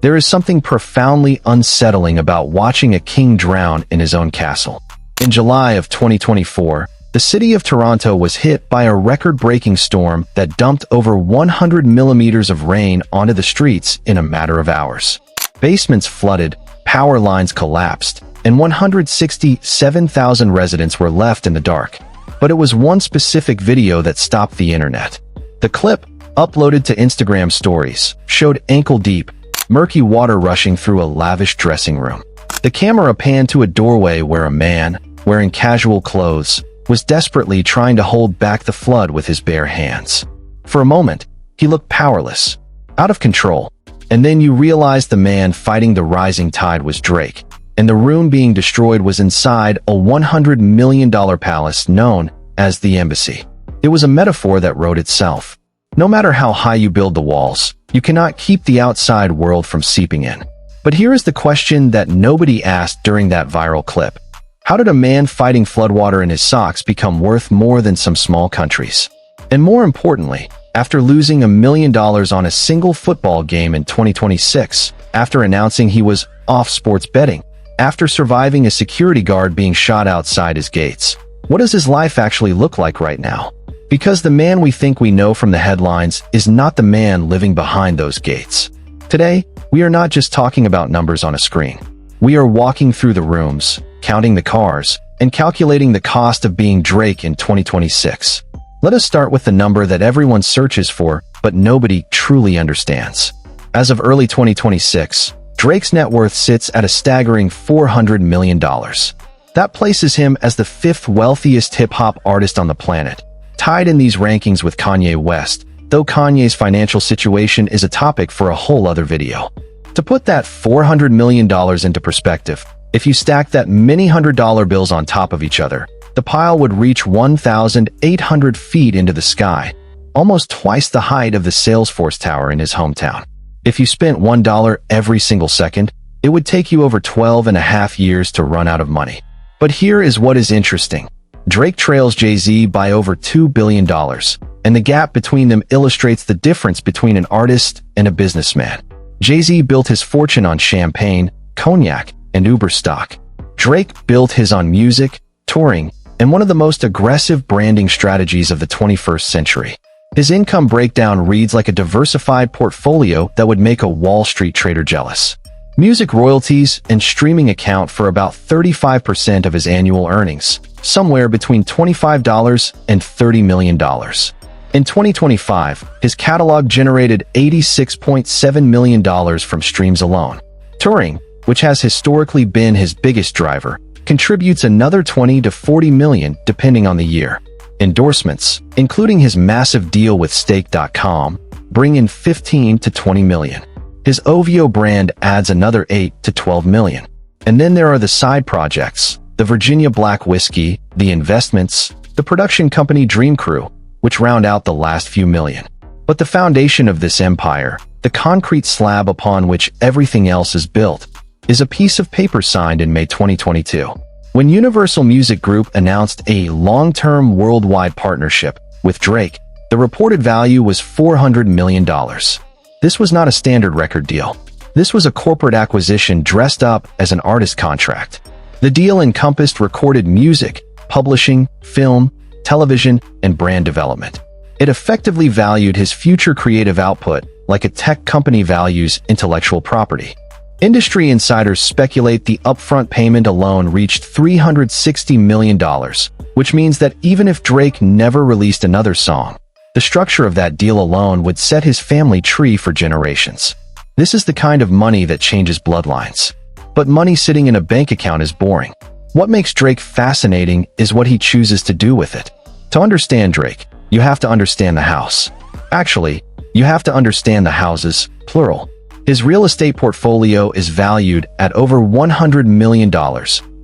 There is something profoundly unsettling about watching a king drown in his own castle. In July of 2024, the city of Toronto was hit by a record-breaking storm that dumped over 100 millimeters of rain onto the streets in a matter of hours. Basements flooded, power lines collapsed, and 167,000 residents were left in the dark. But it was one specific video that stopped the internet. The clip, uploaded to Instagram stories, showed ankle-deep, murky water rushing through a lavish dressing room. The camera panned to a doorway where a man, wearing casual clothes, was desperately trying to hold back the flood with his bare hands. For a moment, he looked powerless, out of control, and then you realized the man fighting the rising tide was Drake, and the room being destroyed was inside a $100 million palace known as the Embassy. It was a metaphor that wrote itself. No matter how high you build the walls, you cannot keep the outside world from seeping in. But here is the question that nobody asked during that viral clip. How did a man fighting floodwater in his socks become worth more than some small countries? And more importantly, after losing $1 million on a single football game in 2026, after announcing he was off sports betting, after surviving a security guard being shot outside his gates, what does his life actually look like right now? Because the man we think we know from the headlines is not the man living behind those gates. Today, we are not just talking about numbers on a screen. We are walking through the rooms, counting the cars, and calculating the cost of being Drake in 2026. Let us start with the number that everyone searches for, but nobody truly understands. As of early 2026, Drake's net worth sits at a staggering $400 million. That places him as the fifth wealthiest hip-hop artist on the planet, tied in these rankings with Kanye West, though Kanye's financial situation is a topic for a whole other video. To put that $400 million into perspective, if you stack that many $100 bills on top of each other, the pile would reach 1,800 feet into the sky, almost twice the height of the Salesforce Tower in his hometown. If you spent $1 every single second, it would take you over 12 and a half years to run out of money. But here is what is interesting. Drake trails Jay-Z by over $2 billion, and the gap between them illustrates the difference between an artist and a businessman. Jay-Z built his fortune on champagne, cognac, and Uber stock. Drake built his on music, touring, and one of the most aggressive branding strategies of the 21st century. His income breakdown reads like a diversified portfolio that would make a Wall Street trader jealous. Music royalties and streaming account for about 35% of his annual earnings, somewhere between $25 and $30 million. In 2025, his catalog generated $86.7 million from streams alone. Touring, which has historically been his biggest driver, contributes another $20 to $40 million depending on the year. Endorsements, including his massive deal with Stake.com, bring in $15 to $20 million. His OVO brand adds another $8 to $12 million. And then there are the side projects, the Virginia Black Whiskey, the investments, the production company Dream Crew, which round out the last few million. But the foundation of this empire, the concrete slab upon which everything else is built, is a piece of paper signed in May 2022. When Universal Music Group announced a long-term worldwide partnership with Drake, the reported value was $400 million. This was not a standard record deal. This was a corporate acquisition dressed up as an artist contract. The deal encompassed recorded music, publishing, film, television, and brand development. It effectively valued his future creative output like a tech company values intellectual property. Industry insiders speculate the upfront payment alone reached $360 million, which means that even if Drake never released another song, the structure of that deal alone would set his family tree for generations. This is the kind of money that changes bloodlines. But money sitting in a bank account is boring. What makes Drake fascinating is what he chooses to do with it. To understand Drake, you have to understand the house. Actually, you have to understand the houses, plural. His real estate portfolio is valued at over $100 million,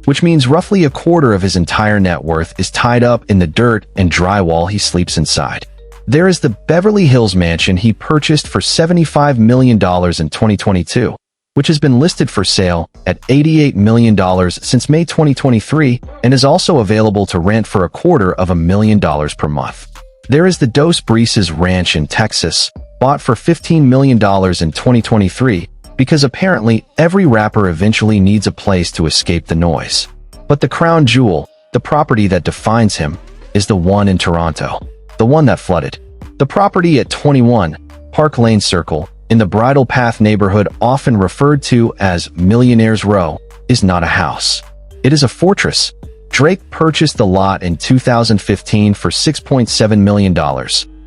which means roughly a quarter of his entire net worth is tied up in the dirt and drywall he sleeps inside. There is the Beverly Hills mansion he purchased for $75 million in 2022, which has been listed for sale at $88 million since May 2023 and is also available to rent for $250,000 per month. There is the Dos Brises Ranch in Texas, bought for $15 million in 2023, because apparently every rapper eventually needs a place to escape the noise. But the crown jewel, the property that defines him, is the one in Toronto, the one that flooded. The property at 21 Park Lane Circle, in the Bridle Path neighborhood often referred to as Millionaire's Row, is not a house. It is a fortress. Drake purchased the lot in 2015 for $6.7 million,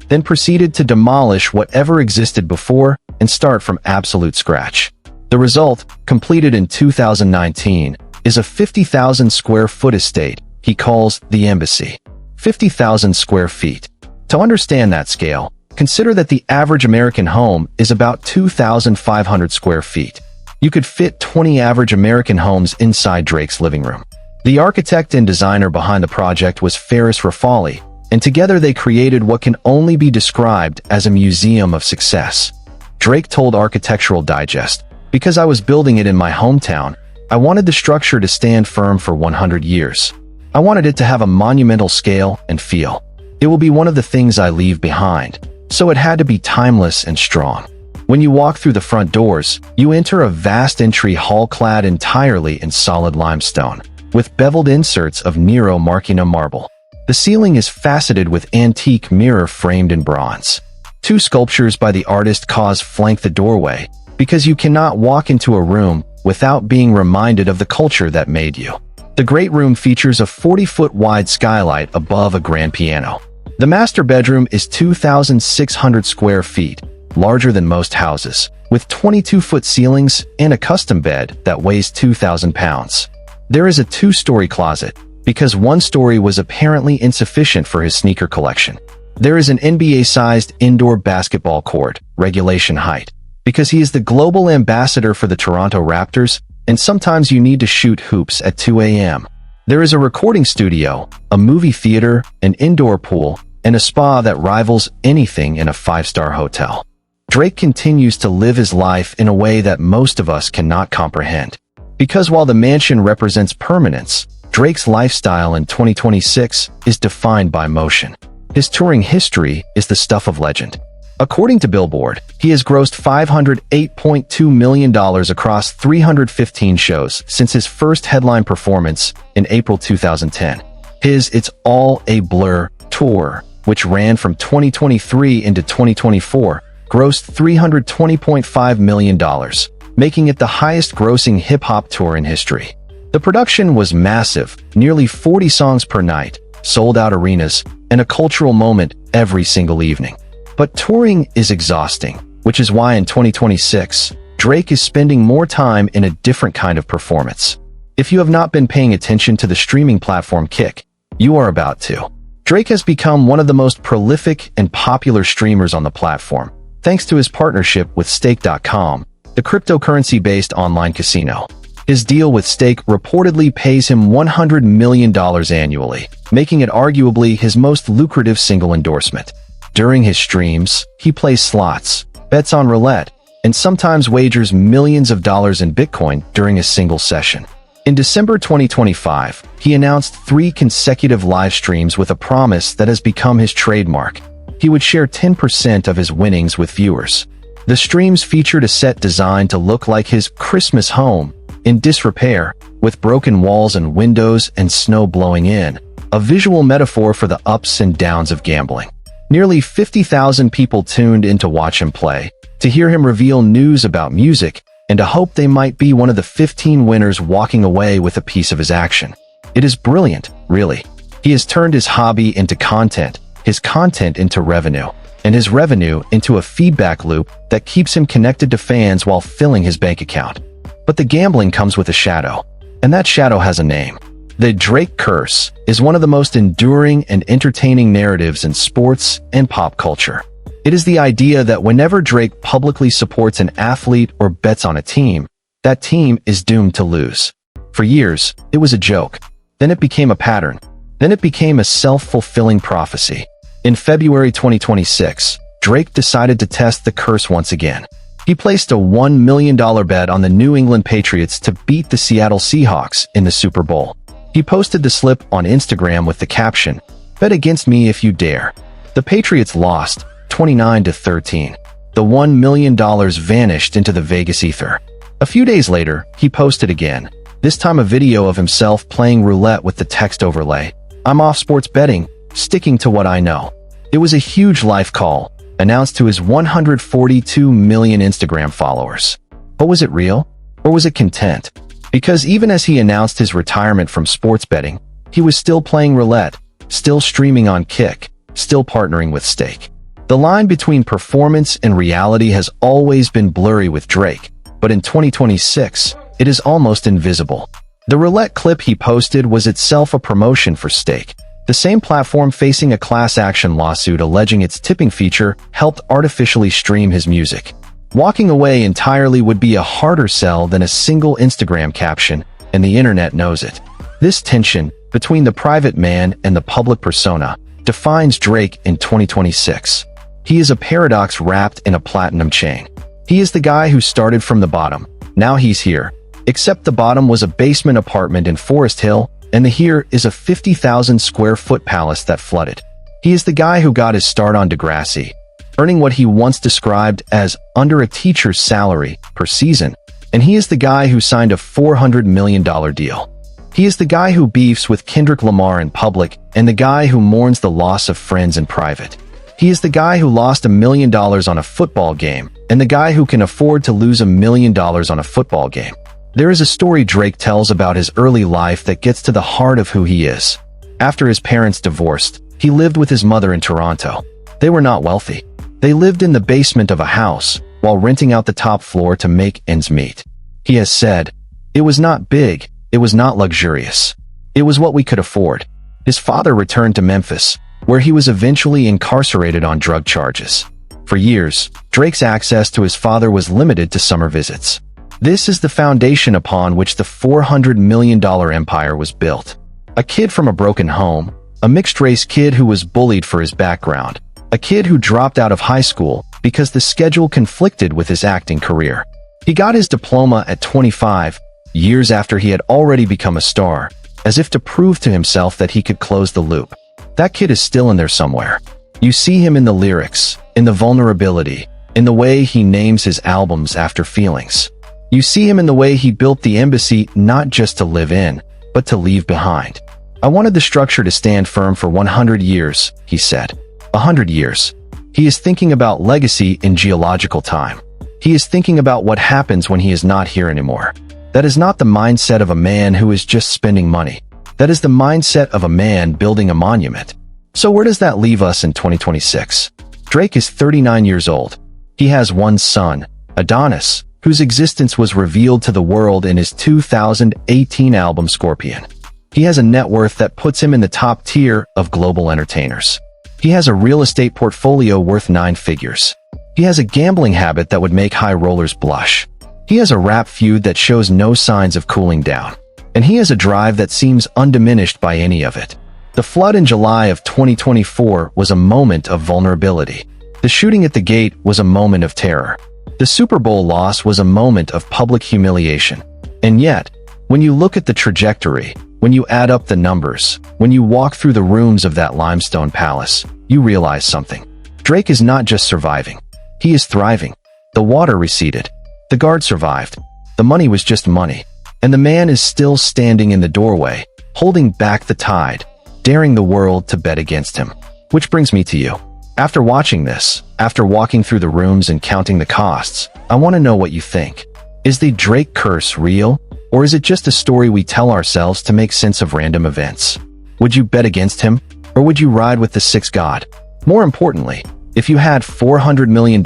then proceeded to demolish whatever existed before and start from absolute scratch. The result, completed in 2019, is a 50,000 square foot estate he calls the Embassy. 50,000 square feet. To understand that scale, consider that the average American home is about 2,500 square feet. You could fit 20 average American homes inside Drake's living room. The architect and designer behind the project was Ferris Rafali, and together they created what can only be described as a museum of success. Drake told Architectural Digest, "Because I was building it in my hometown, I wanted the structure to stand firm for 100 years. I wanted it to have a monumental scale and feel. It will be one of the things I leave behind, so it had to be timeless and strong." When you walk through the front doors, you enter a vast entry hall clad entirely in solid limestone, with beveled inserts of Nero Marchina marble. The ceiling is faceted with antique mirror framed in bronze. Two sculptures by the artist Cause flank the doorway, because you cannot walk into a room without being reminded of the culture that made you. The great room features a 40-foot wide skylight above a grand piano. The master bedroom is 2,600 square feet, larger than most houses, with 22-foot ceilings and a custom bed that weighs 2,000 pounds. There is a two-story closet, because one story was apparently insufficient for his sneaker collection. There is an NBA-sized indoor basketball court, regulation height, because he is the global ambassador for the Toronto Raptors, and sometimes you need to shoot hoops at 2 a.m. There is a recording studio, a movie theater, an indoor pool, and a spa that rivals anything in a five-star hotel. Drake continues to live his life in a way that most of us cannot comprehend. Because while the mansion represents permanence, Drake's lifestyle in 2026 is defined by motion. His touring history is the stuff of legend. According to Billboard, he has grossed $508.2 million across 315 shows since his first headline performance in April 2010. His It's All a Blur tour, which ran from 2023 into 2024, grossed $320.5 million, making it the highest-grossing hip-hop tour in history. The production was massive, nearly 40 songs per night, sold-out arenas, and a cultural moment every single evening. But touring is exhausting, which is why in 2026, Drake is spending more time in a different kind of performance. If you have not been paying attention to the streaming platform Kick, you are about to. Drake has become one of the most prolific and popular streamers on the platform, thanks to his partnership with Stake.com, the cryptocurrency-based online casino. His deal with Stake reportedly pays him $100 million annually, making it arguably his most lucrative single endorsement. During his streams, he plays slots, bets on roulette, and sometimes wagers millions of dollars in Bitcoin during a single session. In December 2025, he announced 3 consecutive live streams with a promise that has become his trademark. He would share 10% of his winnings with viewers. The streams featured a set designed to look like his Christmas home, in disrepair, with broken walls and windows and snow blowing in, a visual metaphor for the ups and downs of gambling. Nearly 50,000 people tuned in to watch him play, to hear him reveal news about music, and to hope they might be one of the 15 winners walking away with a piece of his action. It is brilliant, really. He has turned his hobby into content, his content into revenue, and his revenue into a feedback loop that keeps him connected to fans while filling his bank account. But the gambling comes with a shadow, and that shadow has a name. The Drake Curse is one of the most enduring and entertaining narratives in sports and pop culture. It is the idea that whenever Drake publicly supports an athlete or bets on a team, that team is doomed to lose. For years, it was a joke. Then it became a pattern. Then it became a self-fulfilling prophecy. In February 2026, Drake decided to test the curse once again. He placed a $1 million bet on the New England Patriots to beat the Seattle Seahawks in the Super Bowl. He posted the slip on Instagram with the caption, "Bet against me if you dare." The Patriots lost, 29-13. The $1 million vanished into the Vegas ether. A few days later, he posted again, this time a video of himself playing roulette with the text overlay, "I'm off sports betting, sticking to what I know." It was a huge life call, announced to his 142 million Instagram followers. But was it real? Or was it content? Because even as he announced his retirement from sports betting, he was still playing roulette, still streaming on Kick, still partnering with Stake. The line between performance and reality has always been blurry with Drake, but in 2026, it is almost invisible. The roulette clip he posted was itself a promotion for Stake, the same platform facing a class action lawsuit alleging its tipping feature helped artificially stream his music. Walking away entirely would be a harder sell than a single Instagram caption, and the internet knows it. This tension between the private man and the public persona defines Drake in 2026. He is a paradox wrapped in a platinum chain. He is the guy who started from the bottom. Now he's here. Except the bottom was a basement apartment in Forest Hill, and the here is a 50,000 square foot palace that flooded. He is the guy who got his start on Degrassi, earning what he once described as under a teacher's salary per season, and he is the guy who signed a $400 million deal. He is the guy who beefs with Kendrick Lamar in public and the guy who mourns the loss of friends in private. He is the guy who lost $1 million on a football game and the guy who can afford to lose $1 million on a football game. There is a story Drake tells about his early life that gets to the heart of who he is. After his parents divorced, he lived with his mother in Toronto. They were not wealthy. They lived in the basement of a house while renting out the top floor to make ends meet. He has said, "It was not big, it was not luxurious. It was what we could afford." His father returned to Memphis, where he was eventually incarcerated on drug charges. For years, Drake's access to his father was limited to summer visits. This is the foundation upon which the $400 million empire was built. A kid from a broken home, a mixed-race kid who was bullied for his background, a kid who dropped out of high school because the schedule conflicted with his acting career. He got his diploma at 25, years after he had already become a star, as if to prove to himself that he could close the loop. That kid is still in there somewhere. You see him in the lyrics, in the vulnerability, in the way he names his albums after feelings. You see him in the way he built the embassy not just to live in, but to leave behind. "I wanted the structure to stand firm for 100 years, he said. 100 years. He is thinking about legacy in geological time. He is thinking about what happens when he is not here anymore. That is not the mindset of a man who is just spending money. That is the mindset of a man building a monument. So where does that leave us in 2026? Drake is 39 years old. He has one son, Adonis, whose existence was revealed to the world in his 2018 album Scorpion. He has a net worth that puts him in the top tier of global entertainers. He has a real estate portfolio worth 9 figures. He has a gambling habit that would make high rollers blush. He has a rap feud that shows no signs of cooling down. And he has a drive that seems undiminished by any of it. The flood in July of 2024 was a moment of vulnerability. The shooting at the gate was a moment of terror. The Super Bowl loss was a moment of public humiliation. And yet, when you look at the trajectory, when you add up the numbers, when you walk through the rooms of that limestone palace, you realize something. Drake is not just surviving. He is thriving. The water receded. The guard survived. The money was just money. And the man is still standing in the doorway, holding back the tide, daring the world to bet against him. Which brings me to you. After watching this, after walking through the rooms and counting the costs, I want to know what you think. Is the Drake curse real? Or is it just a story we tell ourselves to make sense of random events? Would you bet against him? Or would you ride with the sixth god? More importantly, if you had $400 million,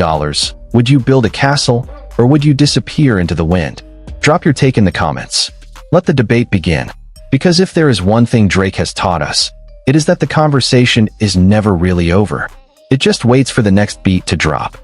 would you build a castle? Or would you disappear into the wind? Drop your take in the comments. Let the debate begin. Because if there is one thing Drake has taught us, it is that the conversation is never really over. It just waits for the next beat to drop.